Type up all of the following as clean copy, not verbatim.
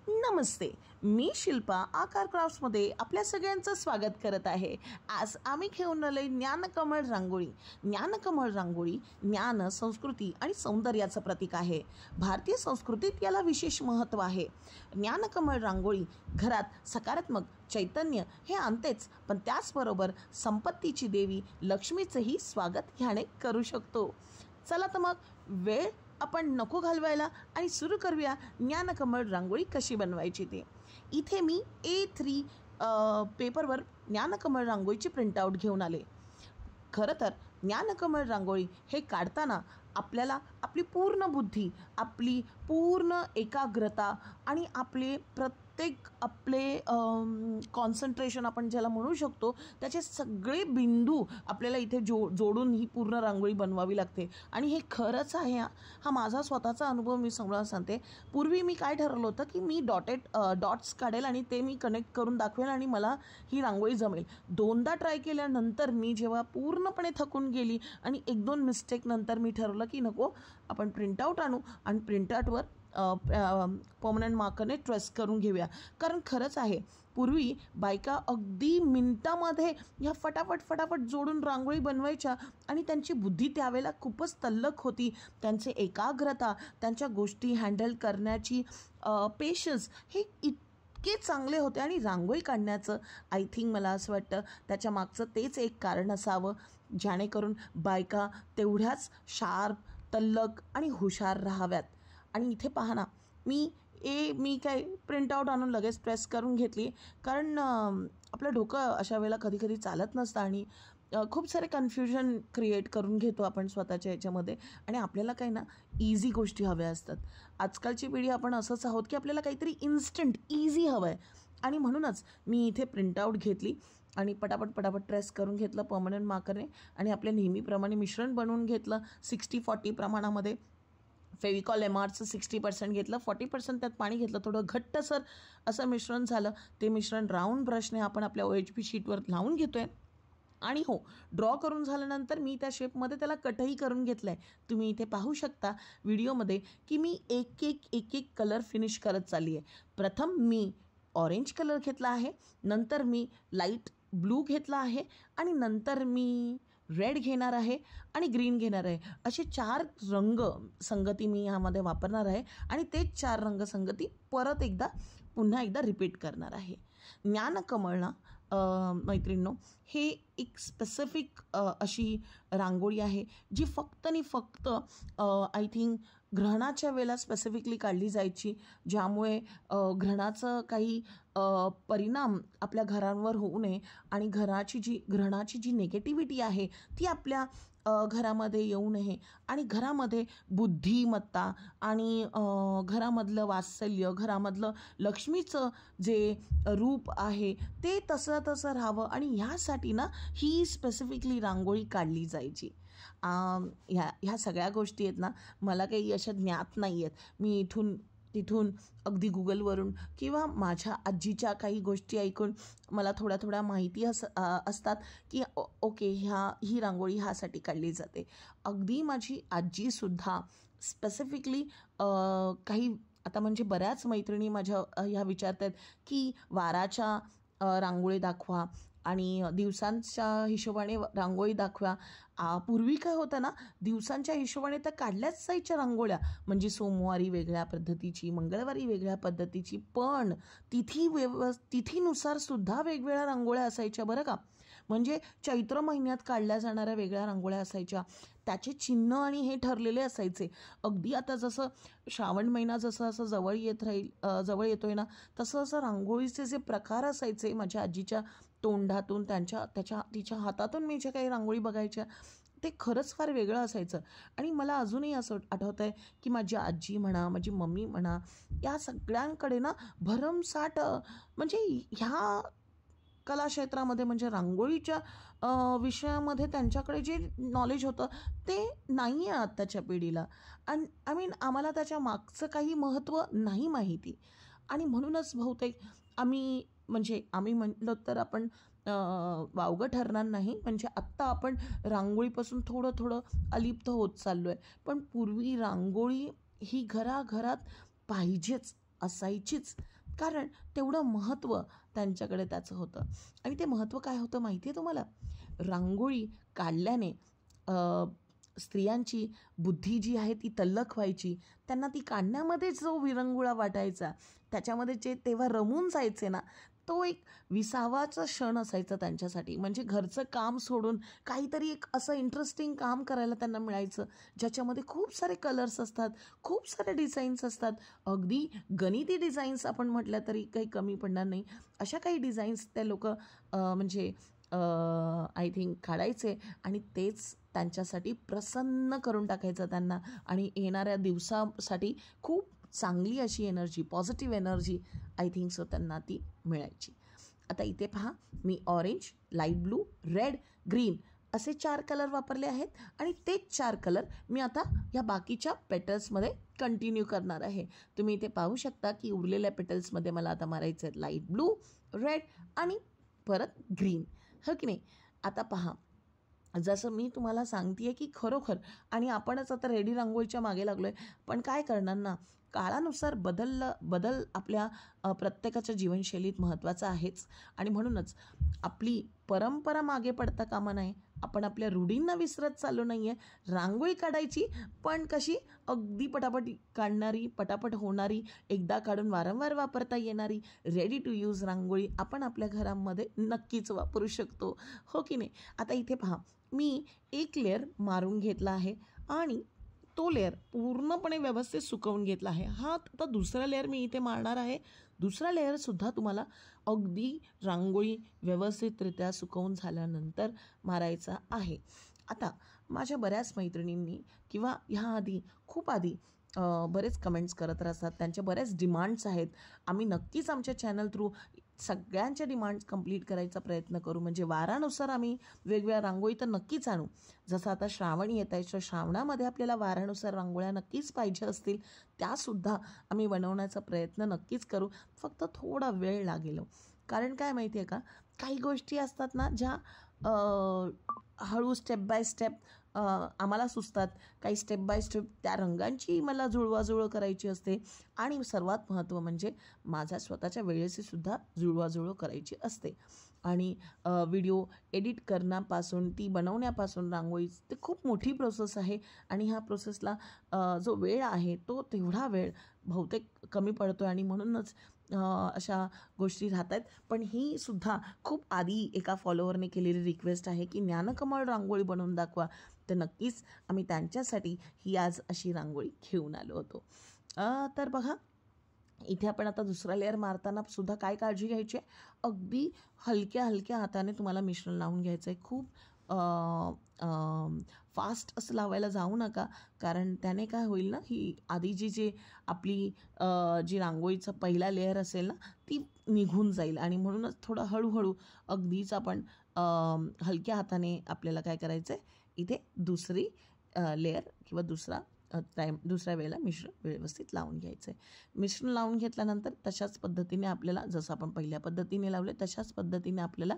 नमस्ते, मी शिल्पा आकार क्राफ्ट्समध्ये आपल्या सगळ्यांचं स्वागत करत आहे। आज आम्ही घेऊन आलोय ज्ञानकमळ रांगोळी। ज्ञानकमळ रांगोळी ज्ञान, संस्कृती आणि सौंदर्याचं प्रतीक आहे। भारतीय संस्कृतीत याला विशेष महत्त्व आहे। ज्ञानकमळ रांगोळी घरात सकारात्मक चैतन्य हे आणतेच, पण त्याचबरोबर संपत्तीची देवी लक्ष्मीचंही स्वागत ह्याने करू शकतो। चला तर मग वेळ आपण नको घालवायला आणि सुरू करूया ज्ञानकमळ रांगोळी कशी बनवायची ते। इथे मी A3 पेपरवर ज्ञानकमळ रांगोळीची प्रिंटआउट घेऊन आले। खरं तर ज्ञानकमळ रांगोळी हे काढताना आपल्याला आपली पूर्ण बुद्धी, आपली पूर्ण एकाग्रता आणि आपले कॉन्सन्ट्रेशन आपण ज्याला म्हणू शकतो, त्याचे सगळे बिंदू आपल्याला इथे जोडून ही पूर्ण रांगोळी बनवावी लागते। आणि हे खरंच आहे, हा माझा स्वतःचा अनुभव मी समजावून सांगते। पूर्वी मी काय ठरवलं होतं की मी डॉट्स काढेल आणि ते मी कनेक्ट करून दाखवेल आणि मला ही रांगोळी जमेल। दोनदा ट्राय केल्यानंतर मी जेव्हा पूर्णपणे थकून गेली आणि 1-2 मिस्टेक नंतर मी ठरवलं की नको, आपण प्रिंटआउट आणू आणि प्रिंटआउटवर पर्मनंट मार्करने ट्रेस करून घेऊया। कारण खरंच आहे, पूर्वी बायका अगदी मिनिटामध्ये ह्या फटाफट जोडून रांगोळी बनवायच्या आणि त्यांची बुद्धी त्यावेळेला खूपच तल्लख होती। त्यांचे एकाग्रता, त्यांच्या गोष्टी हँडल करण्याची पेशन्स हे इतके चांगले होते। आणि रांगोळी काढण्याचं आय थिंक मला असं वाटतं त्याच्या मागचं तेच एक कारण असावं, जेणेकरून बायका तेवढ्याच शार्प, तल्लख आणि हुशार राहाव्यात। आणि इथे पहा ना, मी काय प्रिंटआउट आणून लगेच प्रेस करून घेतली, कारण आपलं डोकं अशा वेळेला कधी चालत नसतं आणि खूप सारे कन्फ्युजन क्रिएट करून घेतो आपण स्वतःच्या ह्याच्यामध्ये। आणि आपल्याला काही ना इझी गोष्टी हव्या असतात। आजकालची पिढी आपण असंच आहोत की आपल्याला काहीतरी इन्स्टंट इझी हवं आहे। आणि म्हणूनच मी इथे प्रिंटआउट घेतली आणि पटापट ट्रेस करून घेतलं पर्मनंट मार्करने आणि आपल्या नेहमीप्रमाणे मिश्रण बनवून घेतलं 60-40 प्रमाणामध्ये। फेविकॉल एमआरचं 60% घेतलं, 40% त्यात पाणी घेतलं, थोडं घट्टसर असं मिश्रण झालं। ते मिश्रण राऊंड ब्रशने आपण आपल्या OHP शीटवर लावून घेतो आहे आणि ड्रॉ करून झाल्यानंतर मी त्या शेपमध्ये त्याला कटही करून घेतलं आहे। तुम्ही इथे पाहू शकता व्हिडिओमध्ये की मी एक कलर फिनिश करत चालली आहे। प्रथम मी ऑरेंज कलर घेतला आहे, नंतर मी लाईट ब्लू घेतला आहे आणि नंतर मी रेड घेणार आहे आणि ग्रीन घेणार आहे। असे 4 रंग संगती मी ह्यामध्ये वापरणार आहे आणि तेच 4 रंग संगती पुन्हा एकदा रिपीट करणार आहे। ज्ञानकमळना मैत्रिणींनो, हे एक स्पेसिफिक अशी रांगोळी आहे जी फक्त आणि फक्त आय थिंक ग्रहणाच्या वेळेला स्पेसिफिकली काढली जायची, ज्यामुळे ग्रहणाचं काही परिणाम आपल्या घरांवर होऊ नये आणि ग्रहणाची जी निगेटिव्हिटी आहे ती आपल्या घरामध्ये येऊ नये आणि घरामध्ये बुद्धिमत्ता आणि घरामधलं वात्सल्य, घरामधलं लक्ष्मीचं जे रूप आहे ते तसं राहावं। आणि ह्यासाठी ना ही स्पेसिफिकली रांगोळी काढली जायची। ह्या सगळ्या गोष्टी आहेत ना, मला काही अशा ज्ञात नाही आहेत। मी इथून तिथून अगदी गुगलवरून किंवा माझ्या आजीच्या काही गोष्टी ऐकून मला थोड्या माहिती असतात की ओके, ही रांगोळी ह्यासाठी काढली जाते। अगदी माझी आजीसुद्धा स्पेसिफिकली काही आता म्हणजे बऱ्याच मैत्रिणी माझ्या ह्या विचारत आहेत की वाराच्या रांगोळी दाखवा आणि दिवसांच्या हिशोबाने रांगोळी दाखवा। पूर्वी काय होतं ना, दिवसांच्या हिशोबाने तर काढल्याच जायच्या रांगोळ्या, म्हणजे सोमवारी वेगळ्या पद्धतीची, मंगळवारी वेगळ्या पद्धतीची, पण तिथीनुसार सुद्धा वेगवेगळ्या रांगोळ्या असायच्या बरं का। म्हणजे चैत्र महिन्यात काढल्या जाणाऱ्या वेगळ्या रांगोळ्या असायच्या, त्याचे चिन्ह आणि हे ठरलेले असायचे। अगदी आता जसं श्रावण महिना जसं जवळ येतोय ना, तसं रांगोळीचे जे प्रकार असायचे माझ्या आजीच्या तोंडातून, तिच्या हातातून मी जे काही रांगोळी बघायच्या ते खरंच फार वेगळं असायचं। आणि मला अजूनही असं आठवतं आहे की माझी आजी म्हणा, माझी मम्मी म्हणा, या सगळ्यांकडे ना भरमसाठ म्हणजे ह्या कलाक्षेत्रामध्ये म्हणजे रांगोळीच्या विषयामध्ये त्यांच्याकडे जे नॉलेज होतं ते नाही आहे आत्ताच्या पिढीला। आय मीन आम्हाला त्याच्या मागचं काही महत्त्व नाही माहिती। आणि म्हणूनच बहुतेक आम्ही म्हटलं तर आपण वावगं ठरणार नाही, म्हणजे आत्ता आपण रांगोळीपासून थोडं अलिप्त होत चाललो आहे। पण पूर्वी रांगोळी ही घराघरात पाहिजेच असायचीच, कारण तेवढं महत्त्व त्यांच्याकडे त्याचं होतं. आणि ते महत्त्व काय होतं माहिती आहे तुम्हाला? रांगोळी काढल्याने स्त्रियांची बुद्धी जी आहे ती तल्लख व्हायची. त्यांना ती काढण्यामध्येच जो विरंगुळा वाटायचा, त्याच्यामध्ये जे तेव्हा रमून जायचे ना, तो एक विसावाचा क्षण असायचा त्यांच्यासाठी. म्हणजे घरचं काम सोडून काहीतरी एक असं इंटरेस्टिंग काम करायला त्यांना मिळायचं, ज्याच्यामध्ये खूप सारे कलर्स असतात, खूप सारे डिझाईन्स असतात. अगदी गणिती डिझाईन्स आपण म्हटल्या तरी काही कमी पडणार नाही. अशा काही डिझाईन्स ते लोकं म्हणजे आय थिंक काढायचे आणि तेच त्यांच्यासाठी प्रसन्न करून टाकायचं त्यांना. आणि येणाऱ्या दिवसासाठी खूप चांगली अशी energy, positive energy I think so त्यांना ती मिळायची. आता इथे पहा, मी orange, light blue, red, green असे 4 कलर वापरले आहेत आणि तेच 4 कलर मी आता या बाकीच्या पेटल्समध्ये कंटिन्यू करणार आहे. तुम्ही इथे पाहू शकता की उरलेल्या पेटल्समध्ये मला आता मारायचे आहेत लाईट ब्लू, रेड आणि परत ग्रीन, हो की नाही? आता पहा, जसं मी तुम्हाला सांगते आहे की खरोखर, आणि आपणच आता रेडी रांगोळीच्या मागे लागलो आहे, पण काय करणार ना, काळानुसार बदल आपल्या प्रत्येकाच्या जीवनशैलीत महत्त्वाचा आहेच. आणि म्हणूनच आपली परंपरा मागे पडता कामा नये. आपण आपल्या रूढींना विसरत चाललो नाही आहे. रांगोळी काढायची, पण कशी अगदी पटापट काढणारी, पटापट होणारी, एकदा काढून वारंवार वापरता येणारी रेडी टू यूज रांगोळी आपण आपल्या घरामध्ये नक्कीच वापरू शकतो, हो की नाही? आता इथे पहा, मी एक लेअर मारून घेतला आहे आणि तो लेअर पूर्णपणे व्यवस्थित सुकवून घेतला आहे. हा आता दुसरा लेअर मी इथे मारणार आहे. दुसरा लेअरसुद्धा तुम्हाला अगदी रांगोळी व्यवस्थितरित्या सुकवून झाल्यानंतर मारायचा आहे. आता माझ्या बऱ्याच मैत्रिणींनी किंवा ह्या खूप आधी बरेच कमेंट्स करत राहतात, त्यांच्या बऱ्याच डिमांड्स आहेत. आम्ही नक्कीच आमच्या चॅनल थ्रू सगळ्यांच्या डिमांड्स कंप्लीट करायचा प्रयत्न करू. म्हणजे वारानुसार आम्ही वेगवेगळ्या रांगोळी तर नक्कीच आणू. जसं आता श्रावण येत आहे, तर श्रावणामध्ये आपल्याला वारानुसार रांगोळ्या नक्कीच पाहिजे असतील, त्यासुद्धा आम्ही बनवण्याचा प्रयत्न नक्कीच करू. फक्त थोडा वेळ लागेल, कारण काय माहिती आहे का, काही गोष्टी असतात ना ज्या हळू स्टेप बाय स्टेप आम्हाला सुचतात. काही स्टेप बाय स्टेप त्या रंगांची मला जुळवाजुळव करायची असते. आणि सर्वात महत्त्व म्हणजे माझ्या स्वतःच्या वेळेची सुद्धा जुळवाजुळव करायची असते. आणि व्हिडिओ एडिट करण्यापासून ती बनवण्यापासून रांगोळी ते खूप मोठी प्रोसेस आहे. आणि ह्या प्रोसेसला जो वेळ आहे तो तेवढा वेळ बहुतेक कमी पडतो आणि म्हणूनच अशा गोष्टी राहत आहेत. पण ही सुद्धा खूप आधी एका फॉलोअरने केलेली रिक्वेस्ट आहे की ज्ञानकमळ रांगोळी बनवून दाखवा. तर नक्कीच आम्ही त्यांच्यासाठी ही आज अशी रांगोळी घेऊन आलो होतो. तर बघा, इथे आपण आता दुसरा लेअर मारताना सुद्धा काय काळजी घ्यायची आहे, अगदी हलक्या हलक्या हाताने तुम्हाला मिश्रण लावून घ्यायचं आहे. खूप फास्ट असं लावायला जाऊ नका, कारण त्याने काय होईल ना, ही आधीची जी आपली जी रांगोळीचा पहिला लेअर असेल ना, ती निघून जाईल. आणि म्हणूनच थोडं हळूहळू अगदीच आपण हलक्या हाताने आपल्याला काय करायचं आहे, इथे दुसरी लेअर किंवा दुसऱ्या वेळेला मिश्रण व्यवस्थित लावून घ्यायचं आहे. मिश्रण लावून घेतल्यानंतर तशाच पद्धतीने आपल्याला, जसं आपण पहिल्या पद्धतीने लावले तशाच पद्धतीने आपल्याला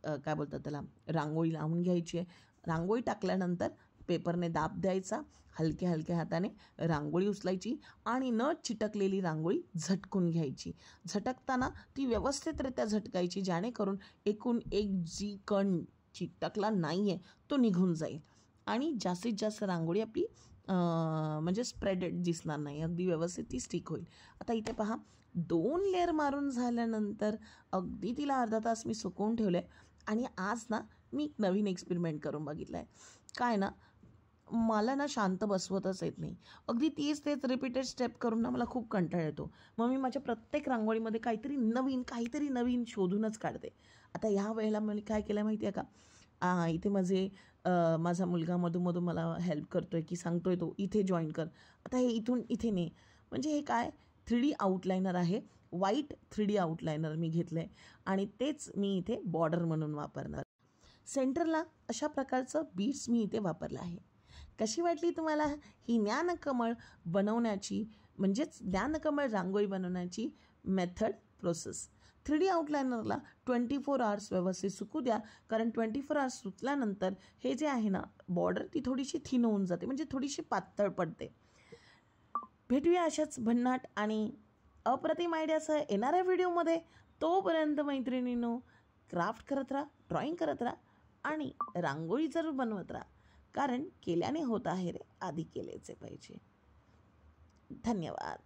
काय बोलतात त्याला, रांगोळी लावून घ्यायची आहे. रांगोळी टाकल्यानंतर पेपरने दाब द्यायचा, हलक्या हलक्या हाताने रांगोळी उचलायची आणि न चिटकलेली रांगोळी झटकून घ्यायची. झटकताना ती व्यवस्थितरित्या झटकायची, जेणेकरून एकूण एक जी कण चिटकला नाही आहे तो निघून जाईल आणि जास्तीत जास्त रांगोळी आपली म्हणजे स्प्रेडेड दिसणार नाही, अगदी व्यवस्थित ती स्टिक होईल. आता इथे पहा, 2 लेअर मारून झाल्यानंतर अगदी तिला अर्धा तास मी सुकवून ठेवलं आहे. आणि आज ना मी एक नवीन एक्सपेरिमेंट करून बघितलं आहे. काय ना, मला ना शांत बसवतच येत नाही. अगदी तेच रिपीटेड स्टेप करून ना मला खूप कंटाळा येतो. मग मी माझ्या प्रत्येक रांगोळीमध्ये काहीतरी नवीन शोधूनच काढते. आता ह्या वेळेला मी काय केलं माहिती आहे का, इथे माझा मुलगा मधून मला हेल्प करतो आहे की सांगतो आहे तो, इथे जॉईन कर, आता हे इथून इथे ने. म्हणजे हे काय 3D आउटलायनर आहे, व्हाईट 3D आउटलायनर मी घेतलं आहे आणि तेच मी इथे बॉर्डर म्हणून वापरणार. सेंटरला अशा प्रकारचं बीड्स मी इथे वापरलं आहे. कशी वाटली तुम्हाला ही ज्ञानकमळ बनवण्याची, म्हणजेच ज्ञानकमळ रांगोळी बनवण्याची मेथड, प्रोसेस? 3D आउटलायनरला 24 आवर्स व्यवस्थित सुकू द्या, कारण 24 आवर्स सुकल्यानंतर हे जे आहे ना बॉर्डर, ती थोडीशी थिन होऊन जाते, म्हणजे थोडीशी पातळ पडते. भेटूया अशाच भन्नाट आणि अप्रतिम आयडियासह येणाऱ्या व्हिडिओमध्ये. तोपर्यंत मैत्रिणींनो, क्राफ्ट करत राहा, ड्रॉइंग करत राहा आणि रांगोळी जरूर बनवत राहा. कारण केल्याने होत आहे रे, आधी केलेचे पाहिजे. धन्यवाद.